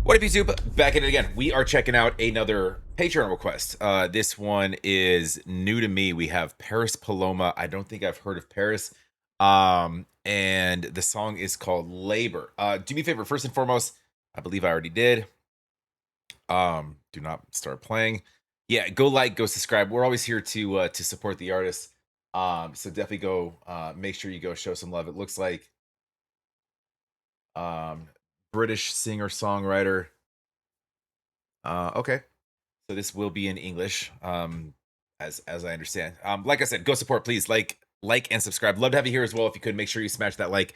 What up, YouTube? Back in it again. We are checking out another Patreon request. This one is new to me. We have Paris Paloma. I don't think I've heard of Paris. And the song is called Labor. Do me a favor, first and foremost, I believe I already did. Do not start playing. Yeah, go like, go subscribe. We're always here to support the artists. So definitely go make sure you go show some love. It looks like um British singer-songwriter. Okay. So this will be in English, as I understand. Like I said, go support, please. Like, and subscribe. Love to have you here as well. If you could, make sure you smash that like.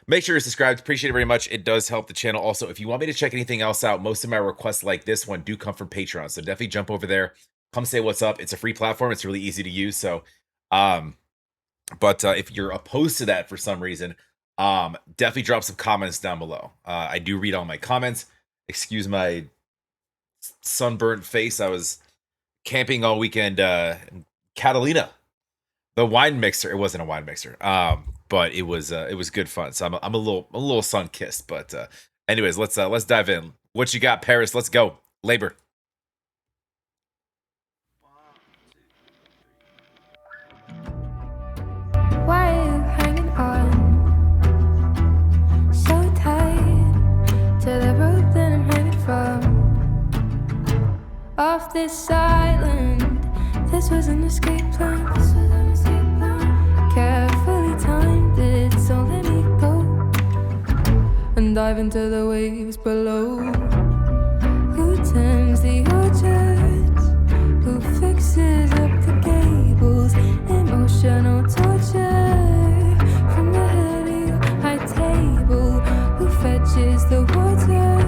Make sure you're subscribed. Appreciate it very much. It does help the channel. Also, if you want me to check anything else out, most of my requests like this one do come from Patreon. So definitely jump over there. Come say what's up. It's a free platform. It's really easy to use. So, um, but if you're opposed to that for some reason, definitely drop some comments down below. I do read all my comments. Excuse my sunburnt face. I was camping all weekend in Catalina, the wine mixer. It wasn't a wine mixer, but it was good fun. So I'm a little sun kissed. But anyways, let's dive in. What you got, Paris? Let's go. Labor. Why are you hanging on so tight to the rope that I'm hanging from? Off this island, this was an escape plan. Carefully timed it, so let me go and dive into the waves below. Who tends the orchards? Who fixes up the gables? Emotional torture from the head of your high table. Who fetches the water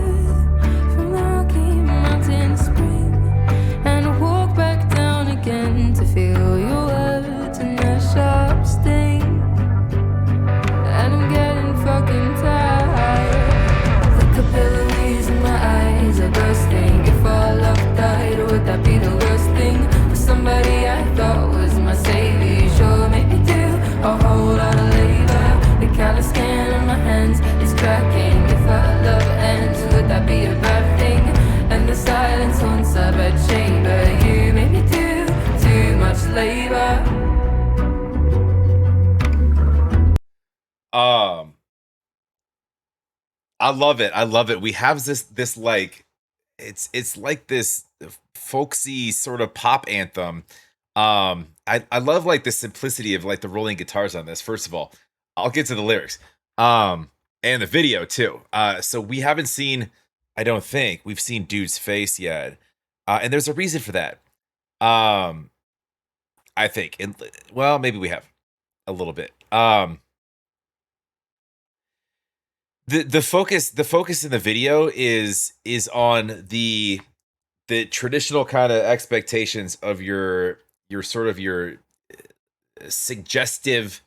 from the Rocky Mountain spring and walk back down again to feel your words and their sharp sting? And I'm getting fucking tired. The capillaries in my eyes are bursting. If all love died, would that be the worst thing? For somebody I thought was my savior, sure make me do a whole lot of labor. The kind of skin on my hands is cracking. If our love ends, would that be a bad thing? And the silence haunts our bed chamber. You make me do too much labor. I love it. I love it. We have this like it's like this folksy sort of pop anthem. I love like the simplicity of like the rolling guitars on this. First of all, I'll get to the lyrics. And the video too. So we haven't seen, I don't think we've seen dude's face yet. And there's a reason for that. Um, I think. And well, maybe we have a little bit. The focus in the video is on the traditional kind of expectations of your sort of your suggestive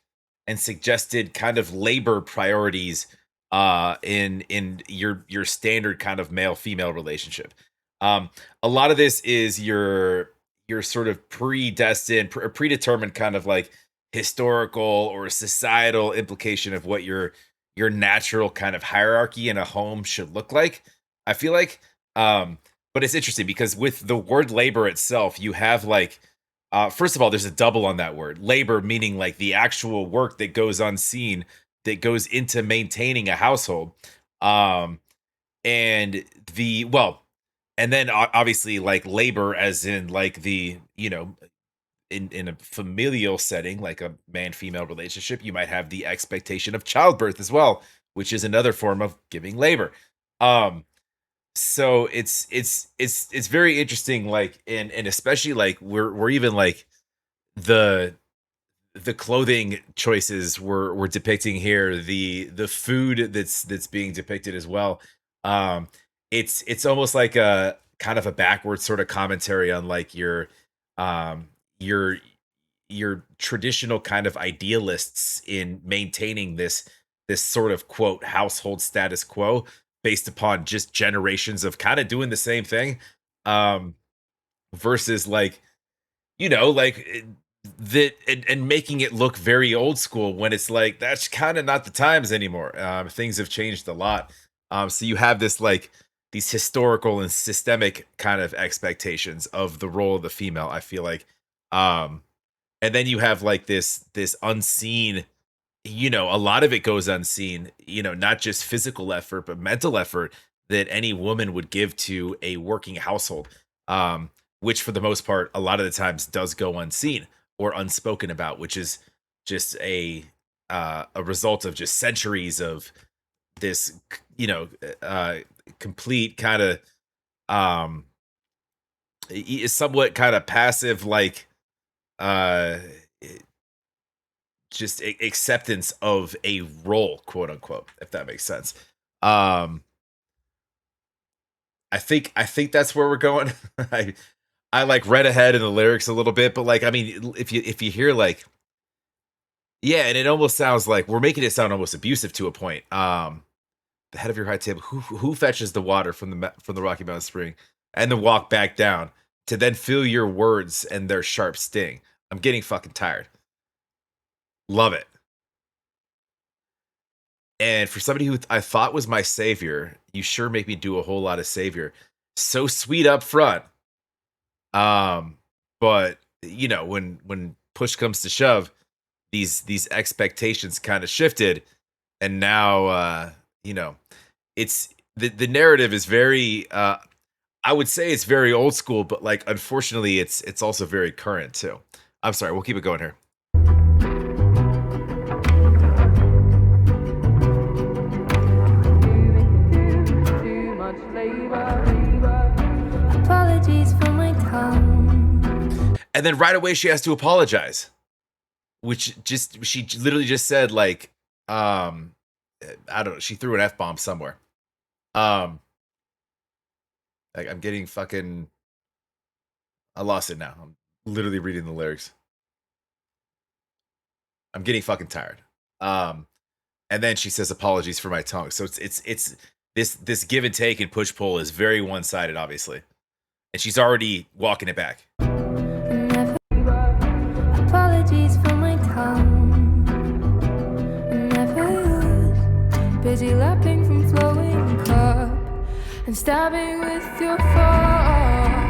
and suggested kind of labor priorities in your standard kind of male female relationship. A lot of this is your sort of predetermined kind of like historical or societal implication of what your natural kind of hierarchy in a home should look like. I feel like but it's interesting because with the word labor itself, you have like first of all, there's a double on that word. Labor meaning like the actual work that goes unseen, that goes into maintaining a household. Um and the well, and then obviously like labor as in like the, in a familial setting, like a man female relationship, you might have the expectation of childbirth as well, which is another form of giving labor. Um so it's very interesting, like, and especially like we're even like the the clothing choices we're depicting here, the food that's being depicted as well. um it's almost like a kind of a backwards sort of commentary on like um your your traditional kind of idealists in maintaining this sort of quote household status quo based upon just generations of kind of doing the same thing, um versus like, like that, and making it look very old school when it's like that's kind of not the times anymore. Things have changed a lot. So you have this like these historical and systemic kind of expectations of the role of the female, I feel like. Um and then you have like this unseen, a lot of it goes unseen, not just physical effort, but mental effort that any woman would give to a working household, which for the most part, a lot of the times does go unseen or unspoken about, which is just a result of just centuries of this, complete kind of um somewhat kind of passive, like uh just acceptance of a role, quote unquote, if that makes sense. Um, I think that's where we're going. I I like read ahead in the lyrics a little bit, but like I mean, if you hear like, yeah, and it almost sounds like we're making it sound almost abusive to a point. The head of your high table, who fetches the water from from the Rocky Mountain spring, and then walk back down to then feel your words and their sharp sting. I'm getting fucking tired. Love it. And for somebody who I thought was my savior, you sure make me do a whole lot of savior. So sweet up front. Um, but when push comes to shove, these expectations kind of shifted, and now you know, it's the narrative is very I would say it's very old school, but like unfortunately it's also very current too. I'm sorry, we'll keep it going here. Too much labor. Apologies for my tongue. And then right away she has to apologize, which just she literally just said like I don't know, she threw an F bomb somewhere. Um like I'm getting fucking I lost it now. I'm literally reading the lyrics. I'm getting fucking tired. Um and then she says apologies for my tongue. So it's this give and take and push pull is very one-sided obviously. And she's already walking it back. Never apologies for my tongue. Never yours. Busy lapping from flowing cup and stabbing with your fork.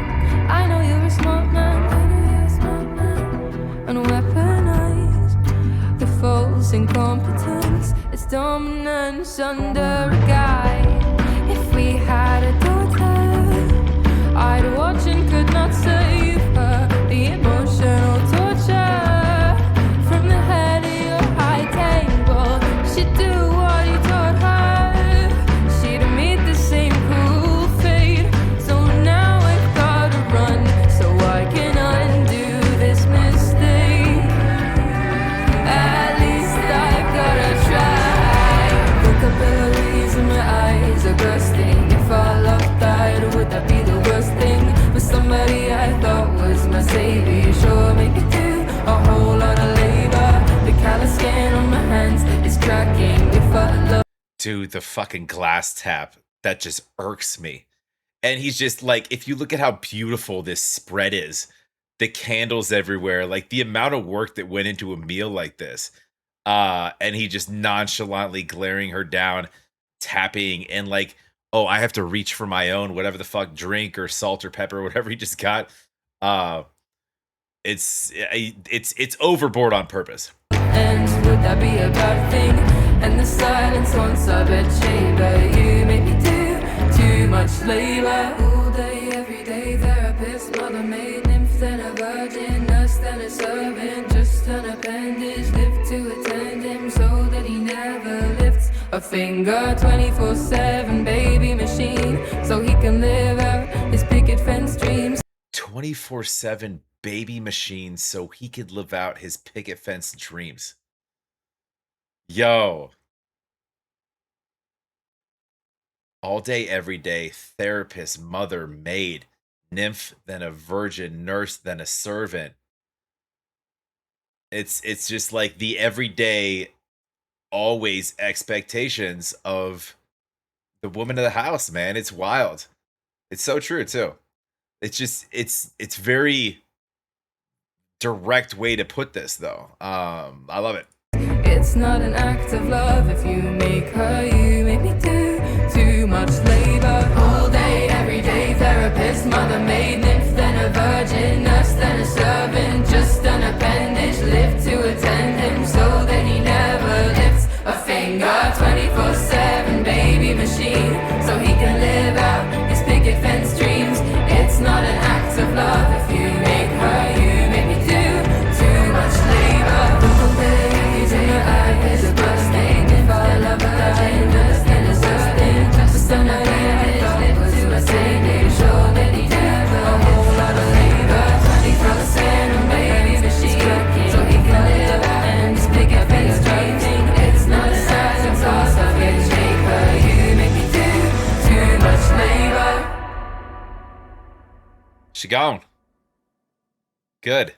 I know you're a smart man. I know you're a smart man. And weaponize the false incompetence. It's dominance under a guy. If we had a daughter, I'd watch and could not save her. The emotional torture from the head of your high table. She'd do what you taught her. She'd meet the same cruel fate. So now I've gotta run so I can undo this mistake. At least I've gotta try. The capillaries in my eyes are bursting. If our love died, would that be the worst thing? For somebody I thought was my savior, sure make it do a whole lot of labor. The callous skin on my hands is cracking. If I love Dude, the fucking glass tap, that just irks me. And he's just like, if you look at how beautiful this spread is, the candles everywhere, like the amount of work that went into a meal like this. And he just nonchalantly glaring her down, tapping, and like, oh, I have to reach for my own whatever the fuck drink or salt or pepper, whatever he just got. Uh it's overboard on purpose. ends, would that be a bad thing? And the silence once I bet chamber. You make me do too much labor. All day, every day, therapist, mother maid, nymph, then a virgin, nurse, then a servant, just an appendage, live to attend him so that he never lifts a finger. 24/7 baby machine, so he can live out his picket fence dreams. 24/7 baby machine so he could live out his picket fence dreams. Yo, all day, every day, therapist, mother, maid, nymph, then a virgin, nurse, then a servant. It's just like the everyday, always expectations of the woman of the house, man. It's wild. It's so true too. It's just it's very direct way to put this though. I love it. It's not an act of love if you make her, you make me do too much labor. All day imagine us than a servant, just an appendage, live to attend him so that he never lifts a finger. 24/7 baby machine, so he can live out his picket fence dreams. It's not an act of love if you make her, you make me do too much labor. Vocal days in her eyes, a bloodstained. If I love her, I understand a certain just an appendage, live to attend him so that he never a whole lot of labor. 24/7 baby machine, so he can live out and his picket fence dreams. It's not a act of love if you make her, you make me do too much labor. She gone. Good.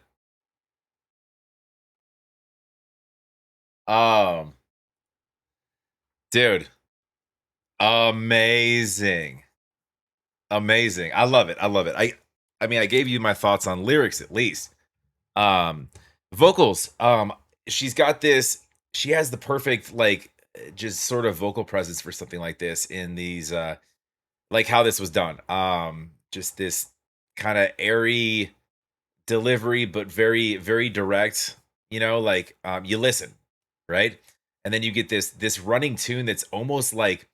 Um, dude, amazing. Amazing. I love it. I love it. I mean, I gave you my thoughts on lyrics at least. Um, vocals. She's got this, she has the perfect like just sort of vocal presence for something like this in these like how this was done. Just this kind of airy delivery, but very, very direct, like you listen, right? And then you get this running tune that's almost like,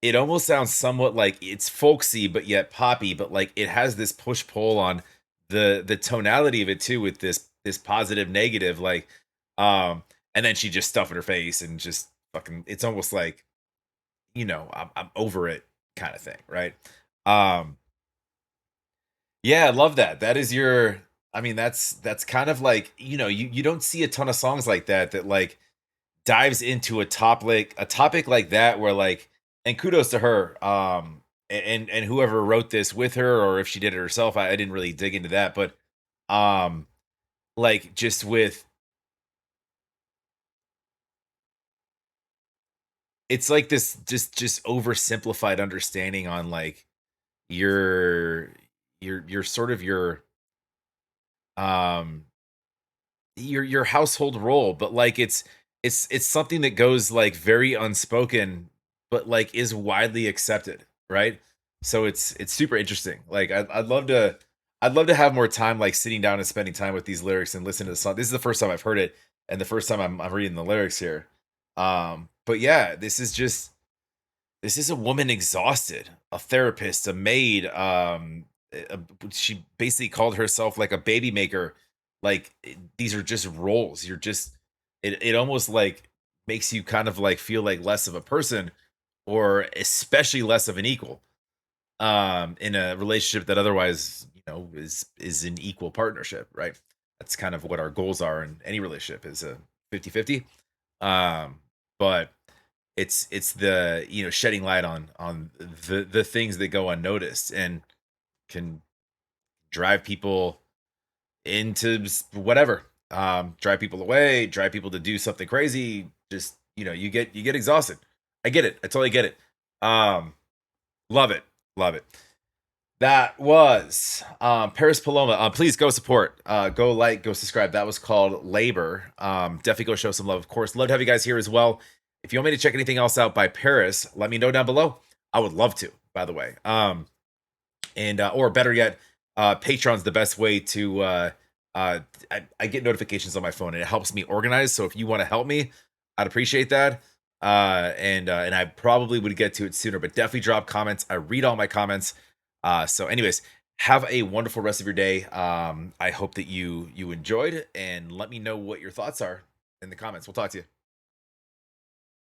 it almost sounds somewhat like it's folksy but yet poppy, but like it has this push pull on the tonality of it too, with this positive negative, like um and then she just stuff in her face and just fucking, it's almost like, I'm over it kind of thing, right? um yeah, I love that. That is your, I mean, that's kind of like, you don't see a ton of songs like that like dives into a topic like that, where like, and kudos to her, and whoever wrote this with her, or if she did it herself, I didn't really dig into that, but um like just with, it's like this just oversimplified understanding on like your your sort of um your household role, but like it's something that goes like very unspoken, but like is widely accepted, right? So it's super interesting. Like I'd love to have more time like sitting down and spending time with these lyrics and listening to the song. This is the first time I've heard it, and the first time I'm reading the lyrics here. But yeah, this is a woman exhausted, a therapist, a maid. She basically called herself like a baby maker. Like these are just roles. You're just, it almost like makes you kind of like feel like less of a person, or especially less of an equal. In a relationship that otherwise, is an equal partnership, right? That's kind of what our goals are in any relationship, is a 50-50. Um, but it's the, shedding light on the things that go unnoticed and can drive people into whatever, drive people away, drive people to do something crazy. Just, you get exhausted. I get it. I totally get it. um Love it. Love it. That was Paris Paloma. Please go support, go like, go subscribe. That was called Labor. Definitely go show some love. Of course, love to have you guys here as well. If you want me to check anything else out by Paris, let me know down below. I would love to, by the way. And or better yet, Patreon's the best way to. I get notifications on my phone, and it helps me organize. So if you want to help me, I'd appreciate that. And I probably would get to it sooner, but definitely drop comments. I read all my comments. So anyways, have a wonderful rest of your day. I hope that you enjoyed, and let me know what your thoughts are in the comments. We'll talk to you.